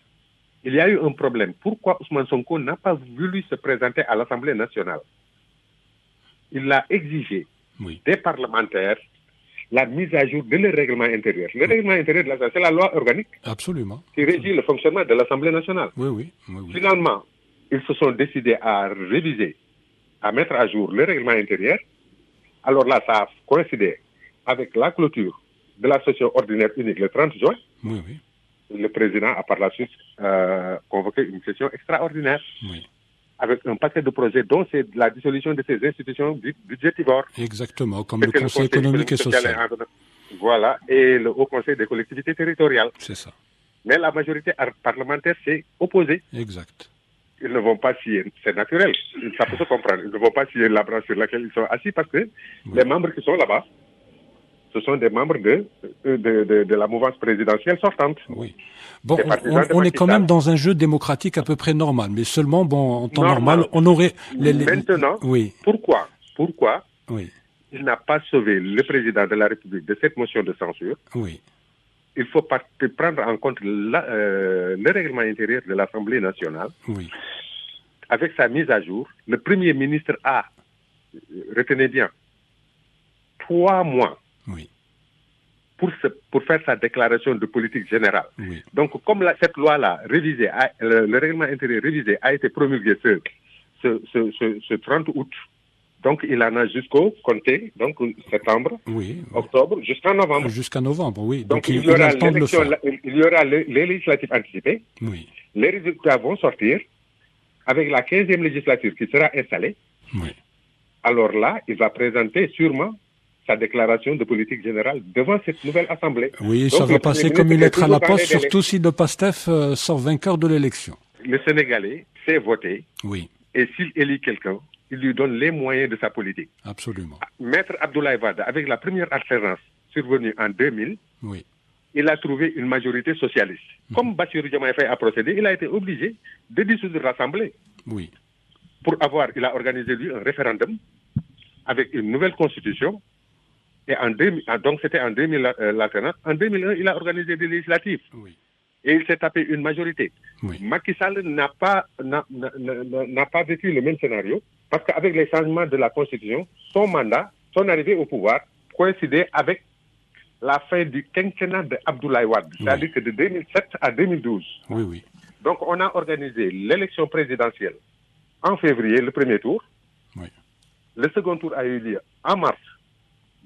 Il y a eu un problème. Pourquoi Ousmane Sonko n'a pas voulu se présenter à l'Assemblée nationale? Il a exigé des parlementaires la mise à jour de leur règlement intérieur. Le règlement intérieur de l'Assemblée, c'est la loi organique. Absolument. Qui régit le fonctionnement de l'Assemblée nationale. Oui. Finalement, ils se sont décidés à réviser, à mettre à jour le règlement intérieur. Alors là, ça a coïncidé avec la clôture de la session ordinaire unique le 30 juin. Oui. Le président a par la suite convoqué une session extraordinaire. Oui. Avec un paquet de projets dont c'est la dissolution de ces institutions budgétivores. Exactement, comme le Conseil économique et social. Voilà, et le Haut Conseil des collectivités territoriales. C'est ça. Mais la majorité parlementaire s'est opposée. Exact. Ils ne vont pas scier, c'est naturel, ça peut se comprendre. Ils ne vont pas scier la branche sur laquelle ils sont assis parce que les membres qui sont là-bas, ce sont des membres de la mouvance présidentielle sortante. Oui. Bon, on est quand même dans un jeu démocratique à peu près normal, mais seulement, en temps normal, on aurait... Maintenant, pourquoi il n'a pas sauvé le président de la République de cette motion de censure? Oui. Il faut prendre en compte le règlement intérieur de l'Assemblée nationale. Oui. Avec sa mise à jour, le Premier ministre a, retenez bien, 3 mois pour faire sa déclaration de politique générale. Oui. Donc, comme cette loi-là, révisée, le règlement intérieur révisé a été promulgué ce 30 août, donc il en a jusqu'au compté, donc septembre, octobre, jusqu'en novembre. Jusqu'à novembre, oui. Donc il y aura les législatives anticipées. Oui. Les résultats vont sortir avec la 15e législature qui sera installée. Oui. Alors là, il va présenter sûrement sa déclaration de politique générale devant cette nouvelle Assemblée. Oui, donc, ça va passer comme une lettre à la poste, surtout si le PASTEF sort vainqueur de l'élection. Le Sénégalais sait voter. Oui. Et s'il élit quelqu'un, il lui donne les moyens de sa politique. Absolument. Maître Abdoulaye Wade, avec la première alternance survenue en 2000, oui. il a trouvé une majorité socialiste. Comme Bassirou Diomaye Faye a procédé, il a été obligé de dissoudre l'Assemblée. Oui. Il a organisé lui un référendum avec une nouvelle constitution. Et donc c'était en 2000 l'alternance. En 2001, il a organisé des législatives. Oui. Et il s'est tapé une majorité. Oui. Macky Sall n'a pas vécu le même scénario parce qu'avec les changements de la constitution, son mandat, son arrivée au pouvoir coïncidait avec la fin du quinquennat de Abdoulaye Wade, c'est-à-dire que de 2007 à 2012. Oui, oui. Donc on a organisé l'élection présidentielle en février, le premier tour. Oui. Le second tour a eu lieu en mars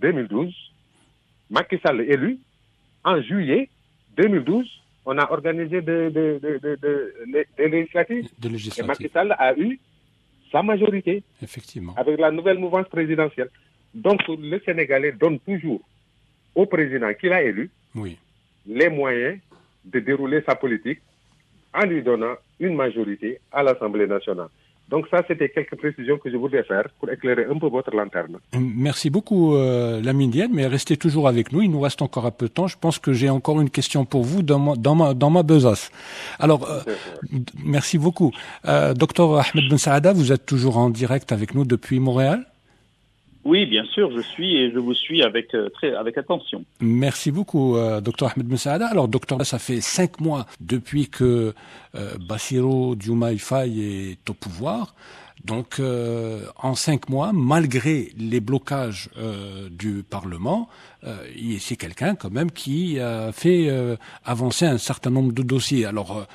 2012. Macky Sall élu. En juillet 2012, on a organisé des législatives. Et Macky Sall a eu sa majorité. Effectivement. Avec la nouvelle mouvance présidentielle. Donc le Sénégalais donne toujours au président qu'il a élu les moyens de dérouler sa politique en lui donnant une majorité à l'Assemblée nationale. Donc ça, c'était quelques précisions que je voulais faire pour éclairer un peu votre lanterne. Merci beaucoup, Lamine Diène, mais restez toujours avec nous. Il nous reste encore un peu de temps. Je pense que j'ai encore une question pour vous dans ma besace. Alors, merci beaucoup. Docteur Ahmed Ben Saada, vous êtes toujours en direct avec nous depuis Montréal ? Oui, bien sûr, je vous suis avec attention. Merci beaucoup, Dr Ahmed Ben Saada. Alors, docteur, ça fait 5 mois depuis que Bassirou Diomaye Faye est au pouvoir. Donc, en 5 mois, malgré les blocages du Parlement, c'est quelqu'un quand même qui a fait avancer un certain nombre de dossiers. Alors,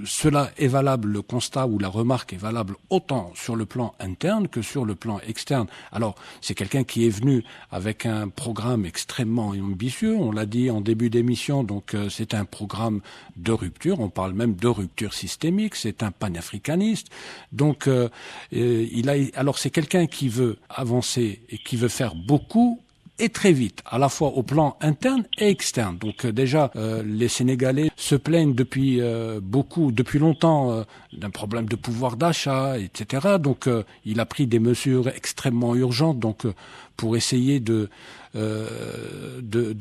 cela est valable, le constat ou la remarque est valable autant sur le plan interne que sur le plan externe. Alors, c'est quelqu'un qui est venu avec un programme extrêmement ambitieux, on l'a dit en début d'émission, donc c'est un programme de rupture, on parle même de rupture systémique, c'est un panafricaniste. Donc, alors c'est quelqu'un qui veut avancer et qui veut faire beaucoup et très vite, à la fois au plan interne et externe. Donc déjà, les Sénégalais se plaignent depuis longtemps d'un problème de pouvoir d'achat, etc. Donc il a pris des mesures extrêmement urgentes donc pour essayer de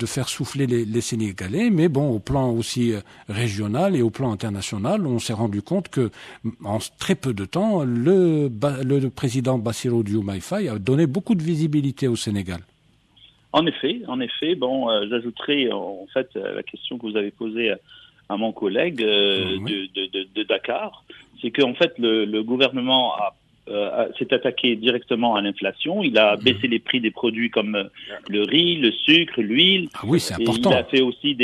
faire souffler les Sénégalais. Mais bon, au plan aussi régional et au plan international, on s'est rendu compte que en très peu de temps, le président Bassirou Diomaye Faye a donné beaucoup de visibilité au Sénégal. En effet, j'ajouterai en fait la question que vous avez posée à mon collègue de Dakar, c'est qu'en fait le gouvernement s'est attaqué directement à l'inflation, il a baissé les prix des produits comme le riz, le sucre, l'huile. Ah oui, c'est important. Il a fait aussi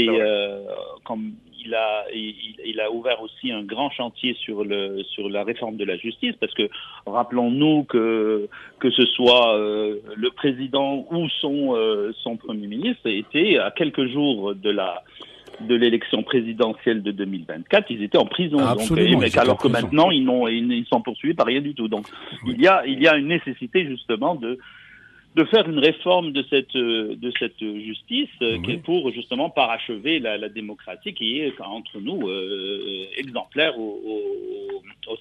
il a ouvert aussi un grand chantier sur la réforme de la justice, parce que rappelons-nous que ce soit le président ou son premier ministre était à quelques jours de l'élection présidentielle de 2024, ils étaient en prison. Absolument, donc, alors que maintenant ils sont poursuivis par rien du tout. Donc il y a une nécessité justement de faire une réforme de cette justice qui est pour justement parachever la démocratie qui est entre nous exemplaire au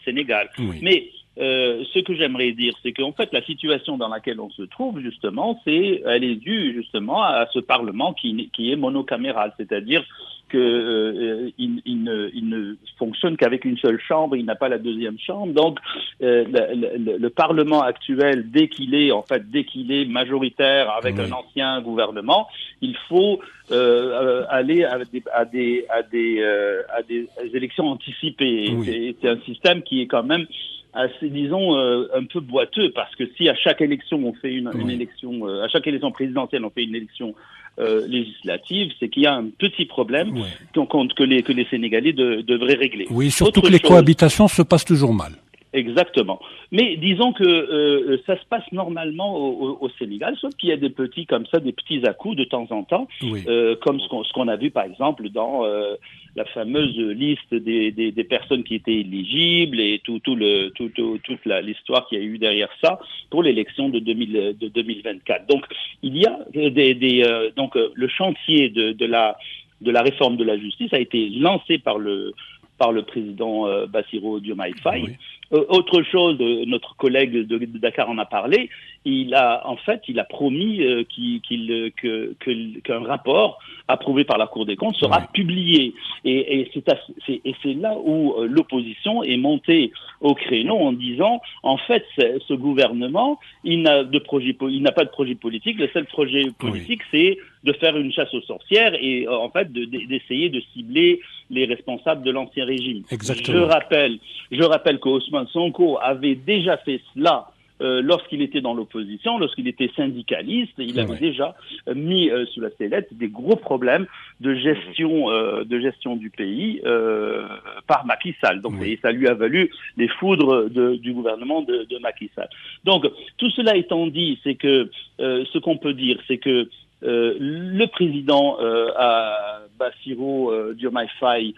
Sénégal. Oui. Mais ce que j'aimerais dire, c'est qu'en fait la situation dans laquelle on se trouve justement, elle est due justement à ce Parlement qui est monocaméral, c'est-à-dire que il ne fonctionne qu'avec une seule chambre, il n'a pas la deuxième chambre. Donc le Parlement actuel, dès qu'il est majoritaire avec un ancien gouvernement, il faut aller à des élections anticipées. Oui. C'est un système qui est quand même assez, disons, un peu boiteux, parce que si à chaque élection on fait une élection, à chaque élection présidentielle on fait une élection législative, c'est qu'il y a un petit problème que les Sénégalais devraient régler. Oui, surtout que les cohabitations se passent toujours mal. Exactement. Mais disons que ça se passe normalement au Sénégal, sauf qu'il y a des petits à-coups de temps en temps, comme ce qu'on a vu par exemple dans la fameuse liste des personnes qui étaient éligibles et toute l'histoire qu'il y a eu derrière ça pour l'élection de 2024. Donc il y a donc le chantier de la réforme de la justice a été lancé par le président Bassirou Diomaye Faye. Autre chose, notre collègue de Dakar en a parlé. Il a promis qu'un rapport approuvé par la Cour des comptes sera publié. Et c'est là où l'opposition est montée au créneau en disant, en fait, ce gouvernement, il n'a pas de projet politique. Le seul projet politique, c'est de faire une chasse aux sorcières et en fait d'essayer de cibler les responsables de l'ancien régime. Exactement. Je rappelle qu'Ousmane Sonko avait déjà fait cela lorsqu'il était dans l'opposition, lorsqu'il était syndicaliste. Il avait déjà mis sous la sellette des gros problèmes de gestion du pays par Macky Sall. Donc, et ça lui a valu les foudres du gouvernement de Macky Sall. Donc, tout cela étant dit, c'est que ce qu'on peut dire, c'est que le président Bassirou Diomaye Faye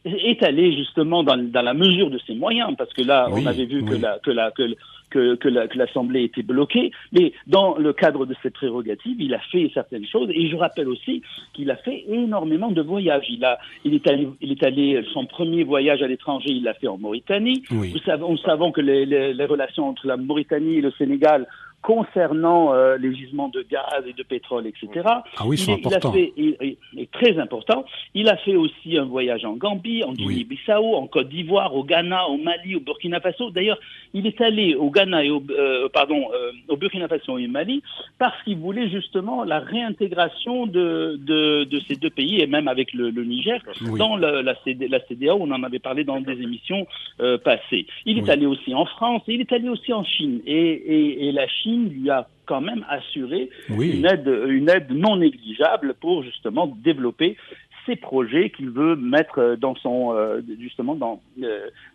est allé justement dans la mesure de ses moyens, parce que là, on avait vu que l'Assemblée était bloquée, mais dans le cadre de ses prérogatives, il a fait certaines choses, et je rappelle aussi qu'il a fait énormément de voyages. Il est allé son premier voyage à l'étranger, il l'a fait en Mauritanie. Nous savons que les relations entre la Mauritanie et le Sénégal concernant les gisements de gaz et de pétrole, etc. Sont importants. Il est très important. Il a fait aussi un voyage en Gambie, en Guinée-Bissau, en Côte d'Ivoire, au Ghana, au Mali, au Burkina Faso. D'ailleurs, il est allé au Ghana et au Burkina Faso et au Mali parce qu'il voulait justement la réintégration de ces deux pays, et même avec le Niger, dans la CEDEAO. On en avait parlé dans des émissions passées. Il est allé aussi en France, et il est allé aussi en Chine. Et la Chine lui a quand même assuré une aide non négligeable pour justement développer ces projets qu'il veut mettre dans son justement dans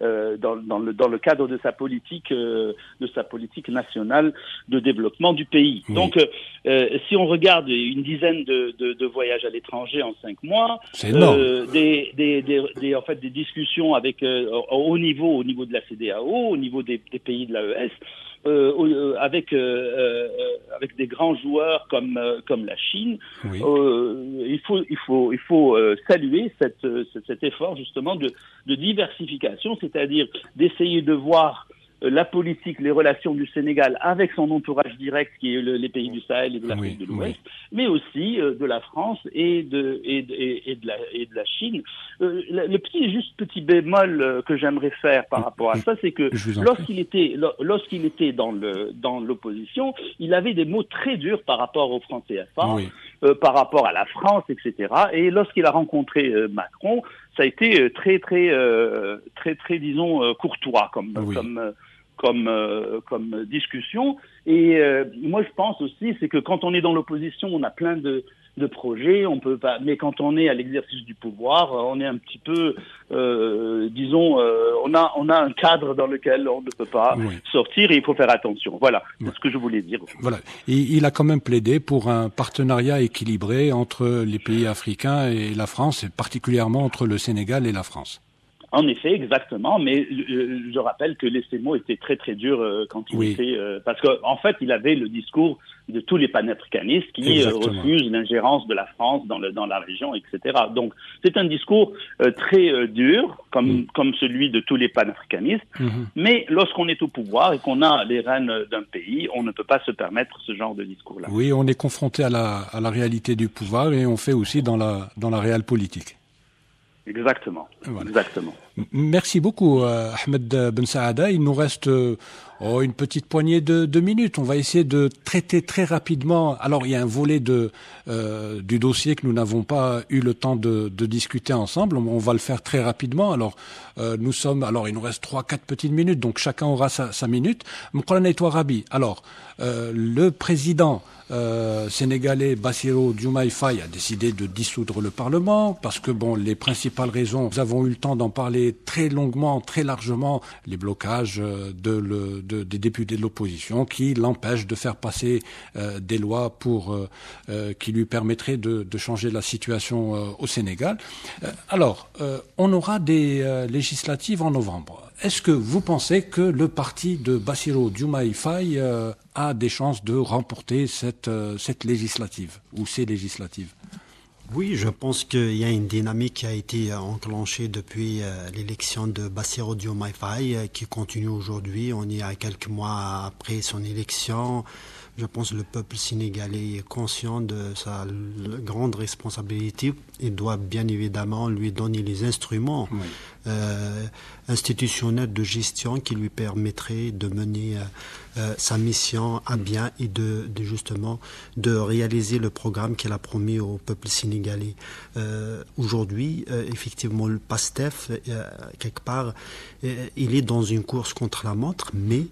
le cadre de sa politique nationale de développement du pays. Donc si on regarde une dizaine de voyages à l'étranger en 5 mois, c'est énorme. En fait des discussions avec au niveau de la CEDEAO, au niveau des pays de l'AES, avec des grands joueurs comme la Chine. Il faut saluer cet effort justement de diversification, c'est-à-dire d'essayer de voir la politique, les relations du Sénégal avec son entourage direct, qui est les pays du Sahel et de l'Afrique de l'Ouest, mais aussi de la France et de la Chine. Le petit bémol que j'aimerais faire par rapport à ça, c'est que lorsqu'il était dans l'opposition, il avait des mots très durs par rapport au franc CFA, par rapport à la France, etc. Et lorsqu'il a rencontré Macron, ça a été très disons courtois comme discussion. Et moi je pense aussi, c'est que quand on est dans l'opposition, on a plein de projets, on peut pas, mais quand on est à l'exercice du pouvoir, on est un petit peu disons on a un cadre dans lequel on ne peut pas sortir, et il faut faire attention. Voilà, c'est ce que je voulais dire. Voilà. Et il a quand même plaidé pour un partenariat équilibré entre les pays africains et la France, et particulièrement entre le Sénégal et la France. En effet, exactement, mais je rappelle que ces mots étaient très durs quand il était... parce qu'en fait, il avait le discours de tous les panafricanistes qui refusent l'ingérence de la France dans la région, etc. Donc, c'est un discours très dur, comme celui de tous les panafricanistes, mais lorsqu'on est au pouvoir et qu'on a les rênes d'un pays, on ne peut pas se permettre ce genre de discours-là. Oui, on est confronté à la réalité du pouvoir, et on fait aussi dans la réelle politique. Exactement. Voilà. Exactement. Merci beaucoup, Ahmed Ben Saada. Il nous reste une petite poignée de minutes. On va essayer de traiter très rapidement. Alors, il y a un volet du dossier que nous n'avons pas eu le temps de discuter ensemble. On va le faire très rapidement. Alors, il nous reste 3-4 petites minutes, donc chacun aura sa minute. Moukolana et toi, Rabi. Alors, le président sénégalais Bassirou Diomaye Faye a décidé de dissoudre le Parlement parce que les principales raisons, nous avons eu le temps d'en parler très longuement, très largement, les blocages des députés de l'opposition qui l'empêchent de faire passer des lois qui lui permettraient de changer la situation au Sénégal. Alors, on aura des législatives en novembre. Est-ce que vous pensez que le parti de Bassirou Diomaye Faye a des chances de remporter cette législative ou ces législatives? Oui, je pense qu'il y a une dynamique qui a été enclenchée depuis l'élection de Bassirou Diomaye Faye qui continue aujourd'hui. On est à quelques mois après son élection. Je pense que le peuple sénégalais est conscient de sa grande responsabilité et doit bien évidemment lui donner les instruments institutionnels de gestion qui lui permettraient de mener sa mission à bien et justement de réaliser le programme qu'elle a promis au peuple sénégalais. Aujourd'hui, effectivement, le PASTEF, quelque part, il est dans une course contre la montre, mais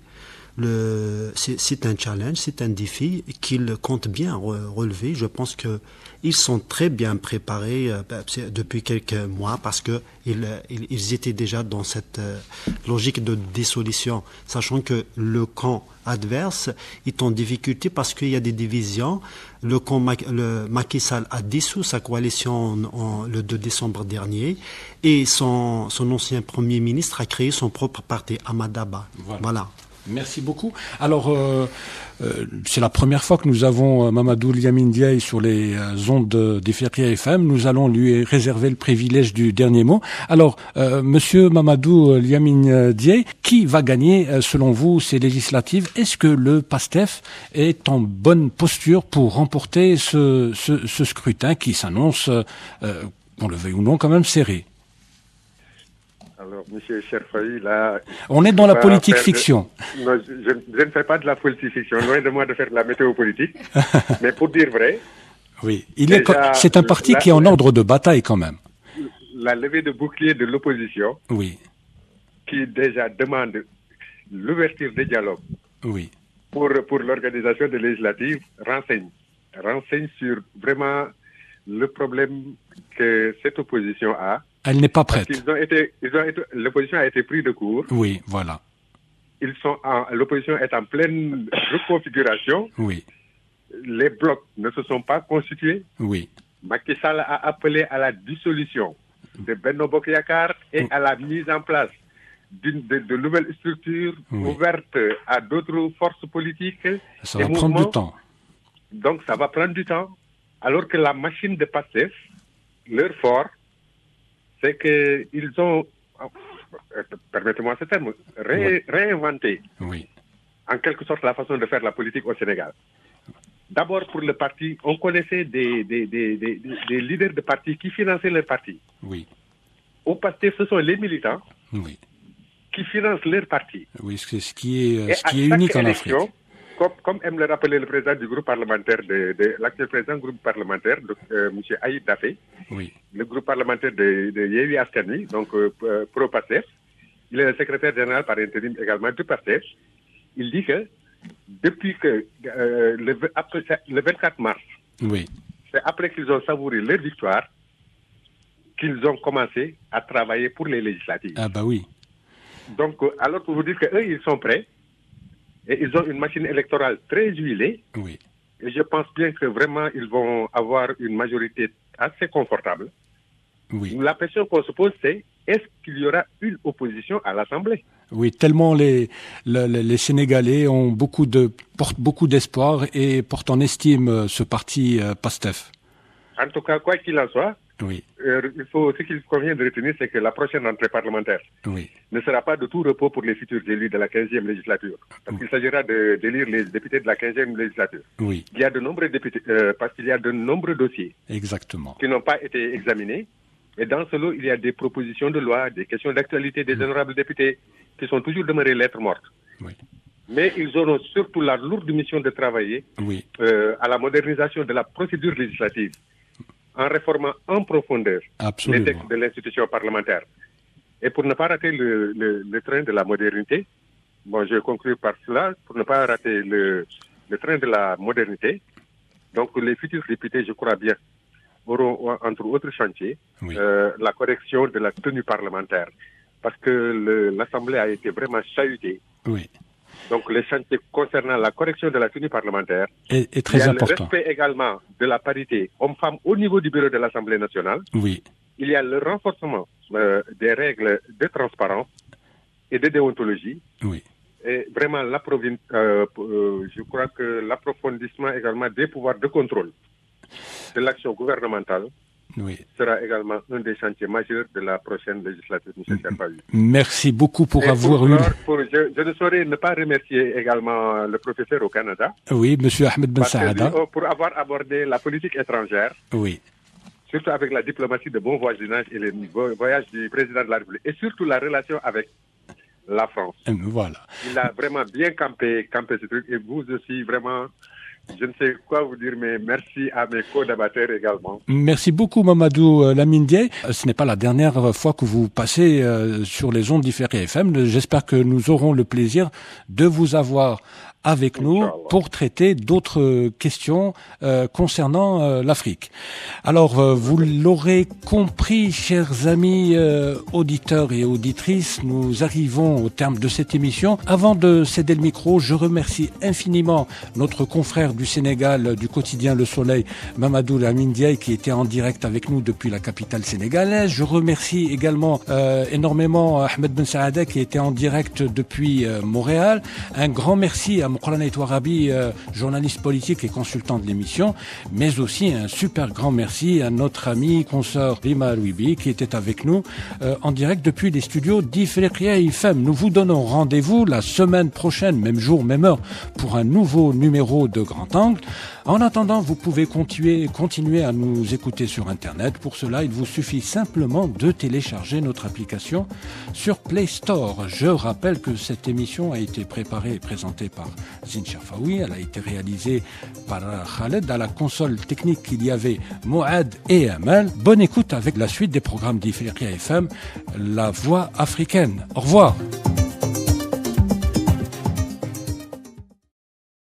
c'est un challenge, c'est un défi qu'ils comptent bien relever. Je pense qu'ils sont très bien préparés depuis quelques mois parce que ils étaient déjà dans cette logique de dissolution, sachant que le camp adverse est en difficulté parce qu'il y a des divisions. Le Macky Sall a dissous sa coalition le 2 décembre dernier et son ancien Premier ministre a créé son propre parti, Amadaba. Voilà. Merci beaucoup. Alors, c'est la première fois que nous avons Mamadou Lamine Diaye sur les ondes d'Ifriqiya FM. Nous allons lui réserver le privilège du dernier mot. Alors, Monsieur Mamadou Lamine Diaye, qui va gagner, selon vous, ces législatives? Est-ce que le PASTEF est en bonne posture pour remporter ce scrutin qui s'annonce, qu'on le veuille ou non, quand même serré? Alors, Monsieur Cherfaï, là... On est dans la politique fiction. Non, je ne fais pas de la politique fiction, loin de moi de faire de la météo politique. Mais pour dire vrai... Oui, c'est un parti qui est en ordre de bataille quand même. La levée de bouclier de l'opposition, oui, qui déjà demande l'ouverture des dialogues, oui, pour l'organisation des législatives, renseigne sur vraiment le problème que cette opposition a. Elle n'est pas prête. L'opposition a été prise de court. Oui, voilà. L'opposition est en pleine reconfiguration. Oui. Les blocs ne se sont pas constitués. Oui. Macky Sall a appelé à la dissolution de Benno Bokk Yakaar et à la mise en place de nouvelles structures ouvertes à d'autres forces politiques. Ça va prendre du temps. Donc ça va prendre du temps. Alors que la machine de PASTEF, leur fort, c'est qu'ils ont, permettez-moi ce terme, réinventé en quelque sorte la façon de faire la politique au Sénégal. D'abord pour le parti, on connaissait des leaders de partis qui finançaient leur parti. Oui. Au PASTEF, ce sont les militants qui financent leur parti. Oui, c'est ce qui est unique en Afrique. Comme aime le rappeler le président du groupe parlementaire, l'actuel président du groupe parlementaire, M. Aïd Dafé, le groupe parlementaire de Yewwi Askan Wi, donc pro-PASTEF, il est le secrétaire général par intérim également du PASTEF. Il dit que depuis que le 24 mars, c'est après qu'ils ont savouré leur victoire, qu'ils ont commencé à travailler pour les législatives. Ah bah oui. Donc, alors pour vous dire qu'eux, ils sont prêts, et ils ont une machine électorale très huilée. Oui. Et je pense bien que vraiment, ils vont avoir une majorité assez confortable. Oui. La question qu'on se pose, c'est est-ce qu'il y aura une opposition à l'Assemblée? Oui, tellement les Sénégalais portent beaucoup d'espoir et portent en estime ce parti PASTEF. En tout cas, quoi qu'il en soit, ce qu'il convient de retenir, c'est que la prochaine rentrée parlementaire ne sera pas de tout repos pour les futurs élus de la 15e législature. Parce qu'il s'agira d'élire les députés de la 15e législature. Oui. Il y a de nombreux députés, parce qu'il y a de nombreux dossiers qui n'ont pas été examinés. Et dans ce lot, il y a des propositions de loi, des questions d'actualité des honorables députés qui sont toujours demeurées lettres mortes. Oui. Mais ils auront surtout la lourde mission de travailler à la modernisation de la procédure législative, en réformant en profondeur les textes de l'institution parlementaire. Et pour ne pas rater le train de la modernité, je vais conclure par cela, pour ne pas rater le train de la modernité, donc les futurs députés, je crois bien, auront, entre autres chantiers, la correction de la tenue parlementaire. Parce que l'Assemblée a été vraiment chahutée. Oui. Donc les chantiers concernant la correction de la tenue parlementaire est très important. Il y a le respect également de la parité homme-femme au niveau du bureau de l'Assemblée nationale. Oui. Il y a le renforcement des règles de transparence et de déontologie. Oui. Et vraiment, je crois que l'approfondissement également des pouvoirs de contrôle de l'action gouvernementale sera également un des chantiers majeurs de la prochaine législature, M. Cherfaoui. Merci beaucoup pour avoir eu... Je ne saurais ne pas remercier également le professeur au Canada. Oui, M. Ahmed Ben Saada. Pour avoir abordé la politique étrangère. Oui. Surtout avec la diplomatie de bon voisinage et les voyages du président de la République. Et surtout la relation avec la France. Voilà. Il a vraiment bien campé ce truc. Et vous aussi, vraiment, je ne sais quoi vous dire, mais merci à mes co-débatteurs également. Merci beaucoup, Mamadou Lamine Diaye. Ce n'est pas la dernière fois que vous passez sur les ondes d'Ifriqiya FM. J'espère que nous aurons le plaisir de vous avoir avec nous pour traiter d'autres questions concernant l'Afrique. Alors, vous l'aurez compris, chers amis auditeurs et auditrices, nous arrivons au terme de cette émission. Avant de céder le micro, je remercie infiniment notre confrère du Sénégal, du quotidien Le Soleil, Mamadou Lamine Diaye, qui était en direct avec nous depuis la capitale sénégalaise. Je remercie également énormément Ahmed Ben Saada, qui était en direct depuis Montréal. Un grand merci à Mokhlan Touarabi, journaliste politique et consultant de l'émission, mais aussi un super grand merci à notre ami consoeur Rima Louibi qui était avec nous en direct depuis les studios d'Ifriqiya FM. Nous vous donnons rendez-vous la semaine prochaine, même jour, même heure, pour un nouveau numéro de Grand Angle. En attendant, vous pouvez continuer à nous écouter sur Internet. Pour cela, il vous suffit simplement de télécharger notre application sur Play Store. Je rappelle que cette émission a été préparée et présentée par Zine Cherfaoui. Elle a été réalisée par Khaled. À la console technique, il y avait Moad et Amal. Bonne écoute avec la suite des programmes d'Ifriqiya FM, la voix africaine. Au revoir.